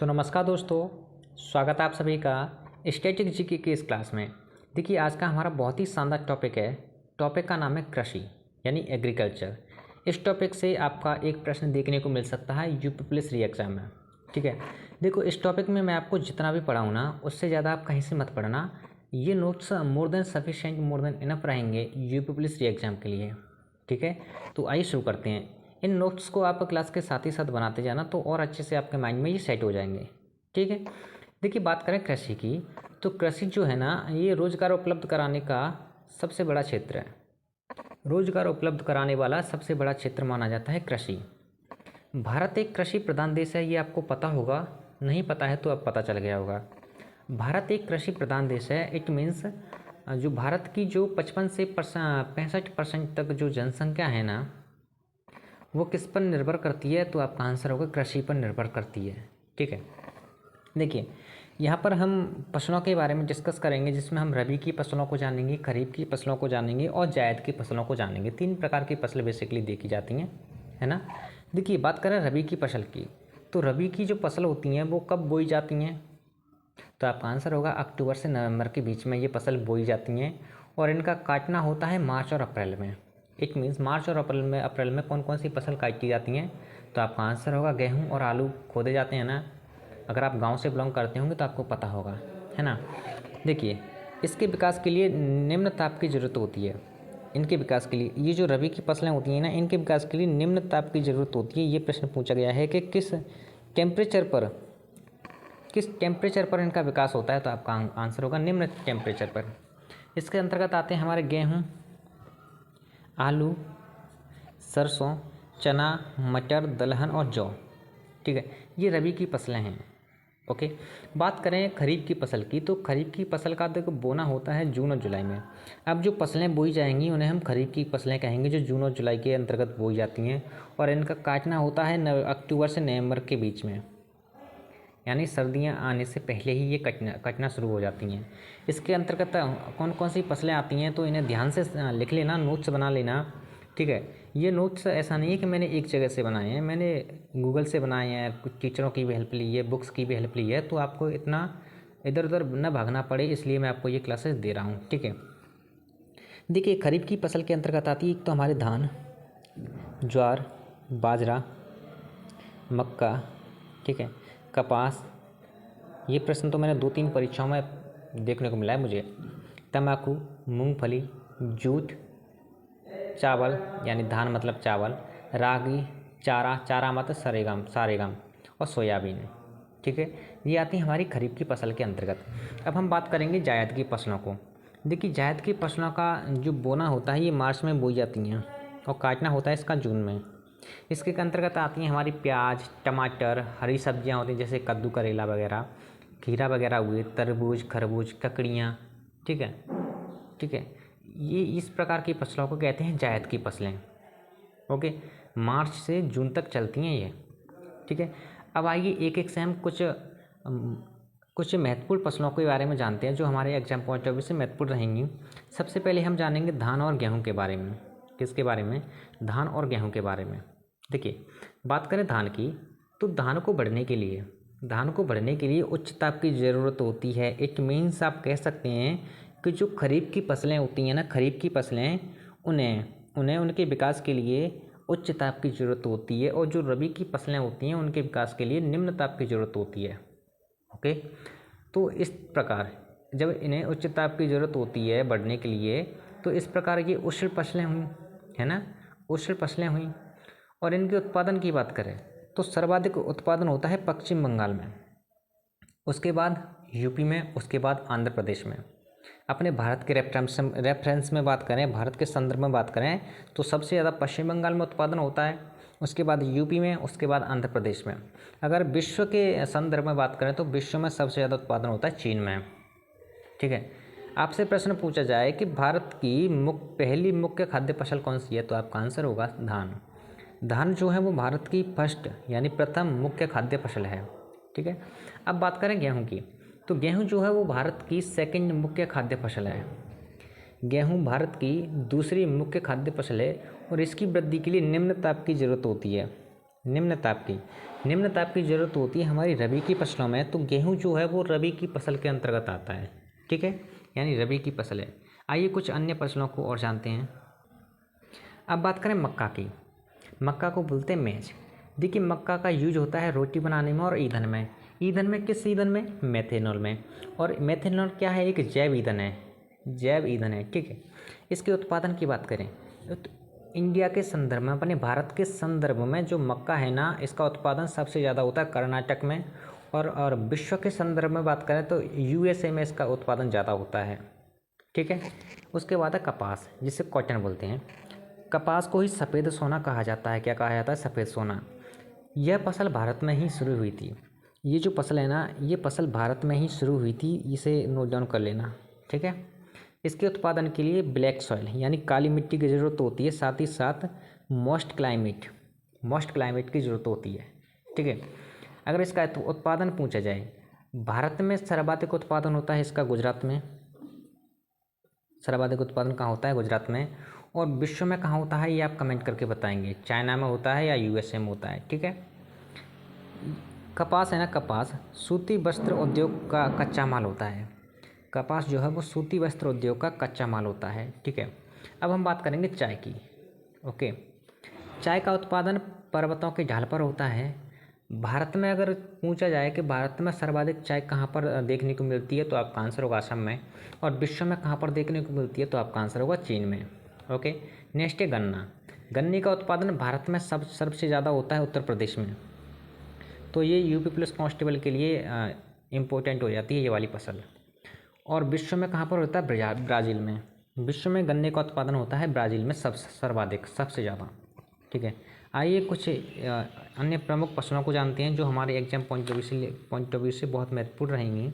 तो नमस्कार दोस्तों, स्वागत है आप सभी का स्टैटिक जीके की इस क्लास में। देखिए, आज का हमारा बहुत ही शानदार टॉपिक है। टॉपिक का नाम है कृषि यानी एग्रीकल्चर। इस टॉपिक से आपका एक प्रश्न देखने को मिल सकता है यूपी पुलिस री एग्ज़ाम में। ठीक है, देखो इस टॉपिक में मैं आपको जितना भी पढ़ाऊँ ना, उससे ज़्यादा आप कहीं से मत पढ़ना। ये notes more than sufficient, more than enough रहेंगे यूपी पुलिस री एग्ज़ाम के लिए। ठीक है, तो आइए शुरू करते हैं। इन नोट्स को आप क्लास के साथ ही साथ बनाते जाना, तो और अच्छे से आपके माइंड में ये सेट हो जाएंगे। ठीक है, देखिए बात करें कृषि की, तो कृषि जो है ना, ये रोज़गार उपलब्ध कराने का सबसे बड़ा क्षेत्र है। रोज़गार उपलब्ध कराने वाला सबसे बड़ा क्षेत्र माना जाता है कृषि। भारत एक कृषि प्रधान देश है, ये आपको पता होगा, नहीं पता है तो अब पता चल गया होगा। भारत एक कृषि प्रधान देश है। इट मीन्स जो भारत की जो 55 से 65% तक जो जनसंख्या है ना, वो किस पर निर्भर करती है, तो आपका आंसर होगा कृषि पर निर्भर करती है। ठीक है, देखिए यहाँ पर हम फसलों के बारे में डिस्कस करेंगे, जिसमें हम रबी की फसलों को जानेंगे, खरीफ की फसलों को जानेंगे और जायद की फसलों को जानेंगे। 3 प्रकार की फसलें बेसिकली देखी जाती हैं, है ना। देखिए बात करें रबी की फसल की, तो रबी की जो फसल होती हैं वो कब बोई जाती हैं, तो आपका आंसर होगा अक्टूबर से नवंबर के बीच में ये फसल बोई जाती हैं और इनका काटना होता है मार्च और अप्रैल में। इट मीन्स मार्च और अप्रैल में कौन कौन सी फसल काटी जाती हैं, तो आपका आंसर होगा गेहूं और आलू खोदे जाते हैं ना। अगर आप गांव से बिलोंग करते होंगे तो आपको पता होगा, है ना। देखिए इसके विकास के लिए निम्न ताप की ज़रूरत होती है। इनके विकास के लिए, ये जो रबी की फसलें होती हैं ना, इनके विकास के लिए निम्न ताप की ज़रूरत होती है। ये प्रश्न पूछा गया है कि किस टेम्परेचर पर इनका विकास होता है, तो आपका आंसर होगा निम्न टेम्परेचर पर। इसके अंतर्गत आते हैं हमारे गेहूँ, आलू, सरसों, चना, मटर, दलहन और जौ। ठीक है, ये रबी की फसलें हैं। ओके, बात करें खरीफ की फसल की, तो खरीफ की फसल का देखो बोना होता है जून और जुलाई में। अब जो फसलें बोई जाएंगी उन्हें हम खरीफ की फसलें कहेंगे, जो जून और जुलाई के अंतर्गत बोई जाती हैं और इनका काटना होता है अक्टूबर से नवंबर के बीच में, यानी सर्दियां आने से पहले ही ये कटना शुरू हो जाती हैं। इसके अंतर्गत कौन कौन सी फसलें आती हैं, तो इन्हें ध्यान से लिख लेना, नोट्स बना लेना। ठीक है, ये नोट्स ऐसा नहीं है कि मैंने एक जगह से बनाए हैं, मैंने गूगल से बनाए हैं, कुछ टीचरों की भी हेल्प ली है, बुक्स की भी हेल्प ली है, तो आपको इतना इधर उधर न भागना पड़े, इसलिए मैं आपको ये क्लासेस दे रहा हूँ। ठीक है, देखिए खरीफ की फसल के अंतर्गत आती है एक तो हमारे धान, ज्वार, बाजरा, मक्का, ठीक है, कपास। ये प्रश्न तो मैंने 2-3 परीक्षाओं में देखने को मिला है मुझे। तंबाकू, मूंगफली, जूट, चावल यानी धान मतलब चावल, रागी, चारा मतलब सारेगाम और सोयाबीन। ठीक है, ये आती है हमारी खरीफ की फसल के अंतर्गत। अब हम बात करेंगे जायद की फसलों को। देखिए जायद की फसलों का जो बोना होता है ये मार्च में बोई जाती हैं और काटना होता है इसका जून में। इसके अंतर्गत आती हैं हमारी प्याज, टमाटर, हरी सब्जियां होती हैं जैसे कद्दू, करेला वगैरह, खीरा वगैरह हुए, तरबूज, खरबूज, ककड़ियाँ। ठीक है, ठीक है, ये इस प्रकार की फसलों को कहते हैं जायद की फसलें। ओके, मार्च से जून तक चलती हैं ये। ठीक है, अब आइए एक एक से हम कुछ महत्वपूर्ण फसलों के बारे में जानते हैं, जो हमारे एग्जाम पॉइंट ऑफ व्यू से महत्वपूर्ण रहेंगी। सबसे पहले हम जानेंगे धान और गेहूं के बारे में। किसके बारे में? धान और गेहूं के बारे में। देखिए बात करें धान की, तो धान को बढ़ने के लिए उच्च ताप की ज़रूरत होती है। इट मीन्स आप कह सकते हैं कि जो खरीफ की फसलें होती हैं ना, खरीफ की फसलें, उन्हें उनके विकास के लिए उच्च ताप की ज़रूरत होती है, और जो रबी की फसलें होती हैं उनके विकास के लिए निम्न ताप की ज़रूरत होती है। ओके, तो इस प्रकार जब इन्हें उच्च ताप की ज़रूरत होती है बढ़ने के लिए, तो इस प्रकार ये उष्ण फसलें हुई, है ना, उष्ण फसलें हुई। और इनके उत्पादन की बात करें तो सर्वाधिक उत्पादन होता है पश्चिम बंगाल में, उसके बाद यूपी में, उसके बाद आंध्र प्रदेश में। अपने भारत के रेफरेंस में बात करें, भारत के संदर्भ में बात करें, तो सबसे ज़्यादा पश्चिम बंगाल में उत्पादन होता है, उसके बाद यूपी में, उसके बाद आंध्र प्रदेश में। अगर विश्व के संदर्भ में बात करें तो विश्व में सबसे ज़्यादा उत्पादन होता है चीन में। ठीक है, आपसे प्रश्न पूछा जाए कि भारत की पहली मुख्य खाद्य फसल कौन सी है, तो आपका आंसर होगा धान। धान जो है वो भारत की फर्स्ट यानी प्रथम मुख्य खाद्य फसल है। ठीक है, अब बात करें गेहूं की, तो गेहूं जो है वो भारत की सेकंड मुख्य खाद्य फसल है। गेहूं भारत की दूसरी मुख्य खाद्य फसल है और इसकी वृद्धि के लिए निम्न ताप की ज़रूरत होती है। निम्न ताप की, निम्न ताप की ज़रूरत होती है हमारी रबी की फसलों में, तो गेहूँ जो है वो रबी की फसल के अंतर्गत आता है। ठीक है, यानी रबी की फसल है। आइए कुछ अन्य फसलों को और जानते हैं। अब बात करें मक्का की। मक्का को बोलते हैं मेज। देखिए मक्का का यूज होता है रोटी बनाने में और ईंधन में। ईंधन में किस ईंधन में? मेथेनॉल में। और मेथेनॉल क्या है? एक जैव ईंधन है, जैव ईंधन है। ठीक है, इसके उत्पादन की बात करें तो इंडिया के संदर्भ में, अपने भारत के संदर्भ में जो मक्का है ना, इसका उत्पादन सबसे ज़्यादा होता है कर्नाटक में। और विश्व के संदर्भ में बात करें तो यूएसए में इसका उत्पादन ज़्यादा होता है। ठीक है, उसके बाद है कपास, जिसे कॉटन बोलते हैं। कपास को ही सफ़ेद सोना कहा जाता है। क्या कहा जाता है? सफ़ेद सोना। यह फसल भारत में ही शुरू हुई थी। ये जो फसल है ना, ये फसल भारत में ही शुरू हुई थी, इसे नोट डाउन कर लेना। ठीक है, इसके उत्पादन के लिए ब्लैक सॉइल यानी काली मिट्टी की ज़रूरत होती है, साथ ही साथ मॉइस्ट क्लाइमेट की ज़रूरत होती है। ठीक है, अगर इसका उत्पादन पूछा जाए, भारत में सर्वाधिक उत्पादन होता है इसका गुजरात में। सर्वाधिक उत्पादन कहाँ होता है? गुजरात में। और विश्व में कहाँ होता है ये आप कमेंट करके बताएंगे, चाइना में होता है या यूएसए में होता है। ठीक है, कपास है ना, कपास सूती वस्त्र उद्योग का कच्चा माल होता है। कपास जो है वो सूती वस्त्र उद्योग का कच्चा माल होता है। ठीक है, अब हम बात करेंगे चाय की। ओके, चाय का उत्पादन पर्वतों के ढाल पर होता है। भारत में अगर पूछा जाए कि भारत में सर्वाधिक चाय कहाँ पर देखने को मिलती है, तो आपका आंसर होगा असम में। और विश्व में कहाँ पर देखने को मिलती है, तो आपका आंसर होगा चीन में। ओके, नेक्स्ट है गन्ना। गन्ने का उत्पादन भारत में सबसे ज़्यादा होता है उत्तर प्रदेश में। तो ये यूपी पुलिस कांस्टेबल के लिए इम्पोर्टेंट हो जाती है ये वाली फसल। और विश्व में कहाँ पर होता है? ब्राज़ील में। विश्व में गन्ने का उत्पादन होता है ब्राज़ील में सर्वाधिक, सबसे ज़्यादा। ठीक है, आइए कुछ अन्य प्रमुख फसलों को जानते हैं जो हमारे एग्जाम पॉइंट ऑफ व्यू से बहुत महत्वपूर्ण रहेंगी।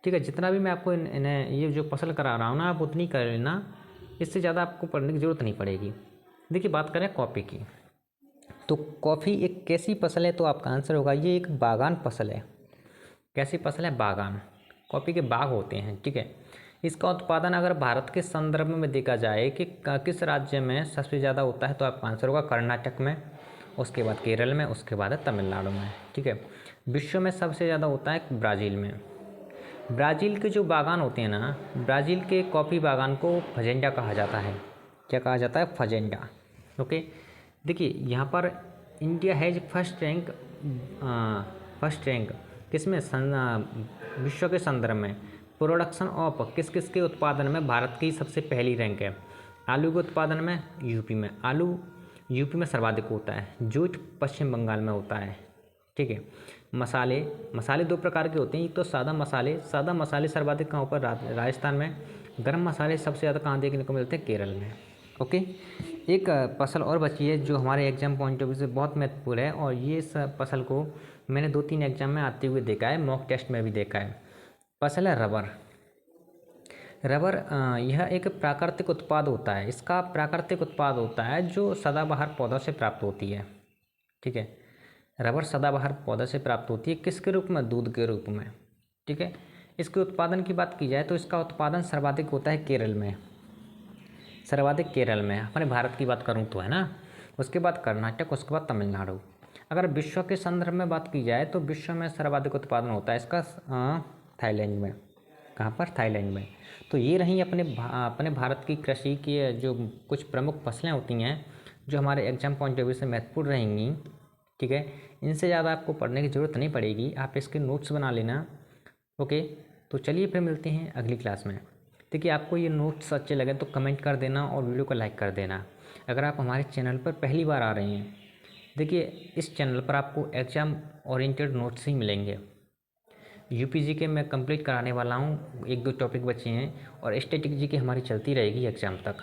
ठीक है, जितना भी मैं आपको इन्हें ये जो फसल करा रहा हूँ ना, आप उतनी कर लेना, इससे ज़्यादा आपको पढ़ने की ज़रूरत नहीं पड़ेगी। देखिए बात करें कॉफ़ी की, तो कॉफ़ी एक कैसी फसल है, तो आपका आंसर होगा ये एक बागान फसल है। कैसी फसल है? बागान। कॉफ़ी के बाग होते हैं। ठीक है, इसका उत्पादन अगर भारत के संदर्भ में देखा जाए कि किस राज्य में सबसे ज़्यादा होता है, तो आपका आंसर होगा कर्नाटक में, उसके बाद केरल में, उसके बाद है तमिलनाडु में। ठीक है, विश्व में सबसे ज़्यादा होता है ब्राज़ील में। ब्राज़ील के जो बागान होते हैं ना, ब्राज़ील के कॉफ़ी बागान को फजेंडा कहा जाता है। क्या कहा जाता है? फजेंडा। ओके, देखिए यहाँ पर इंडिया हैज़ फर्स्ट रैंक किसमें? विश्व के संदर्भ में प्रोडक्शन ऑफ किस किस के उत्पादन में भारत की सबसे पहली रैंक है। आलू के उत्पादन में यूपी में, आलू यूपी में सर्वाधिक होता है, जूट पश्चिम बंगाल में होता है। ठीक है, मसाले दो प्रकार के होते हैं, एक तो सादा मसाले सर्वाधिक कहाँ पर? राजस्थान में। गर्म मसाले सबसे ज़्यादा कहाँ देखने को मिलते हैं? केरल में। ओके, एक फसल और बची है जो हमारे एग्जाम पॉइंट ऑफ व्यू से बहुत महत्वपूर्ण है, और ये फसल को मैंने 2-3 एग्जाम में आते हुए देखा है, मॉक टेस्ट में भी देखा है। फसल है रबर। यह एक प्राकृतिक उत्पाद होता है। इसका प्राकृतिक उत्पाद होता है जो सदाबहार पौधों से प्राप्त होती है। ठीक है, रबर सदाबहार पौधे से प्राप्त होती है, किसके रूप में? दूध के रूप में। ठीक है, इसके उत्पादन की बात की जाए तो इसका उत्पादन सर्वाधिक होता है केरल में, सर्वाधिक केरल में। अपने भारत की बात करूँ तो, है ना, उसके बाद कर्नाटक, उसके बाद तमिलनाडु। अगर विश्व के संदर्भ में बात की जाए तो विश्व में सर्वाधिक उत्पादन होता है इसका थाईलैंड में। कहाँ पर? थाईलैंड में। तो ये रही अपने भारत की कृषि की जो कुछ प्रमुख फसलें होती हैं जो हमारे एग्जाम पॉइंट ऑफ व्यू से महत्वपूर्ण रहेंगी। ठीक है, इनसे ज़्यादा आपको पढ़ने की ज़रूरत नहीं पड़ेगी, आप इसके नोट्स बना लेना। ओके, तो चलिए फिर मिलते हैं अगली क्लास में। देखिए आपको ये नोट्स अच्छे लगे तो कमेंट कर देना और वीडियो को लाइक कर देना। अगर आप हमारे चैनल पर पहली बार आ रहे हैं, देखिए इस चैनल पर आपको एग्ज़ाम ओरिएंटेड नोट्स ही मिलेंगे। यूपी जीके मैं कंप्लीट कराने वाला हूँ, 1-2 टॉपिक बचे हैं, और स्टैटिक जीके हमारी चलती रहेगी एग्ज़ाम तक।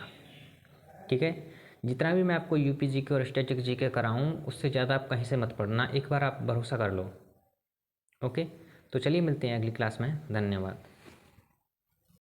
ठीक है, जितना भी मैं आपको यूपी जीके और स्टैटिक जीके कराऊँ उससे ज़्यादा आप कहीं से मत पढ़ना, एक बार आप भरोसा कर लो। ओके, तो चलिए मिलते हैं अगली क्लास में। धन्यवाद।